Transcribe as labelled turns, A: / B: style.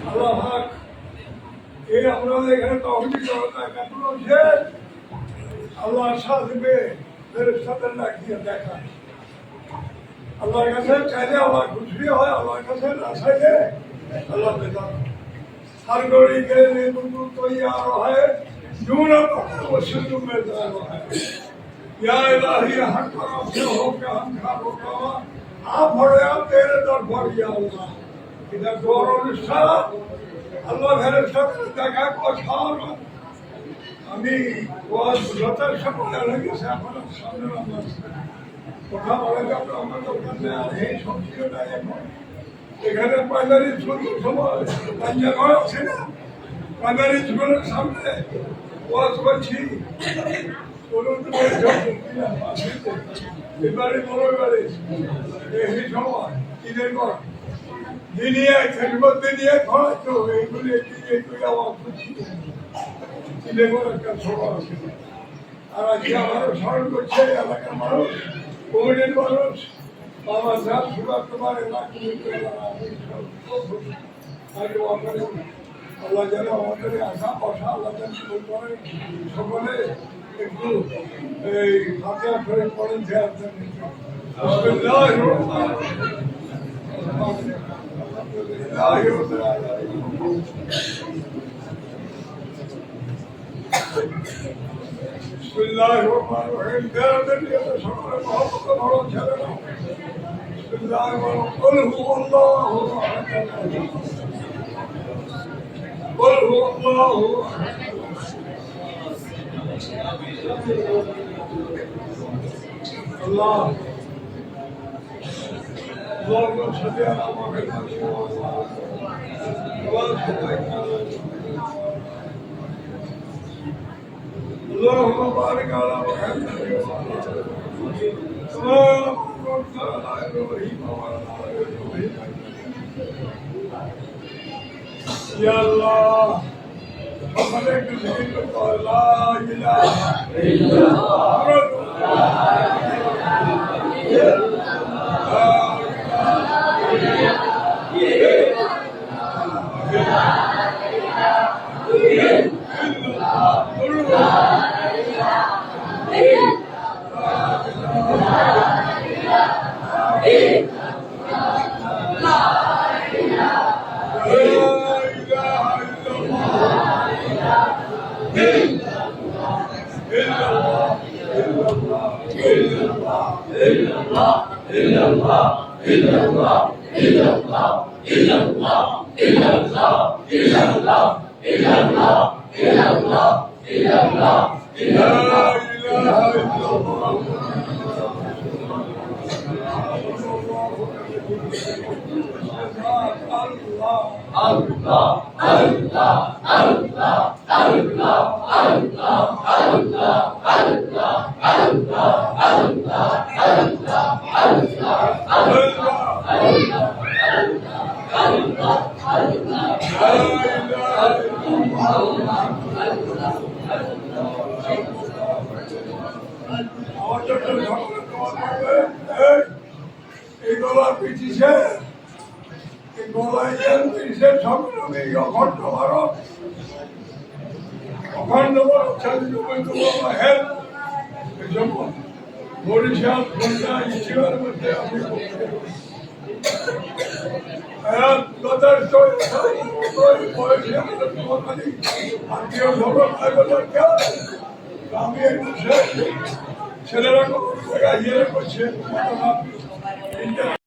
A: আল্লাহ পাক এই আমরা এখানে তহবিল করতে কাটলো যে আল্লাহর সাথে ফেরেশতাদের ডাকিয়ে দেখা আল্লাহর কাছে চাইলে আল্লাহ খুশি হয়, আল্লাহর কাছে না চাইলে আল্লাহ বেজার। हर घड़ी के लिए बिल्कुल तैयार है, जूना वसुद में दार है। या इलाही हर तरफ से होकर हम खाओ खावा आप बड़े आप तेरे दर पर या अल्लाह इधर गौरव निष्ठा अल्लाह मेरे साथ देखा को छाव আমি যথার সকলে লাগে সে আপনার সামনে কথা বলে যাবো আমাদের কাছে আর এই সবজিটা এখন এখানে প্রাইমারি স্কুল সময় পাঞ্জাগড় আছে না, প্রাইমারি স্কুলের সামনে ওয়াজ করছি এবারে মঙ্গলবারে এই সময় ঈদের পর দিনিয়ে খেলবো দিনিয়ে খরচ এইগুলি এইগুলি আমার খুশি ঈদের পর একটা সময় আছে। আর আজকে আমারও স্মরণ করছে এলাকার মানুষ, কমিটির মানুষ, বাবা সাহেব সুগার তোমার আল্লাহ যেন আমাদের আশা বসা আল্লাহ যেন করে সকলে একটু এই ফাঁকা করে পড়েন قل هو الله قل هو الله الله اللهم صل على محمد اللهم بارك على محمد يا الله وخلق سيدك لا اله الا এই গলা পিছিয়ে গলায় পিছিয়ে সংগ্রামী অখণ্ড ভারত অখণ্ড ভারত হেল বরিশাল খুলনা ইস্টিমার মধ্যে আমি যথেষ্ট আত্মীয় খবর আমি ছেলেরা ইয়ে করছে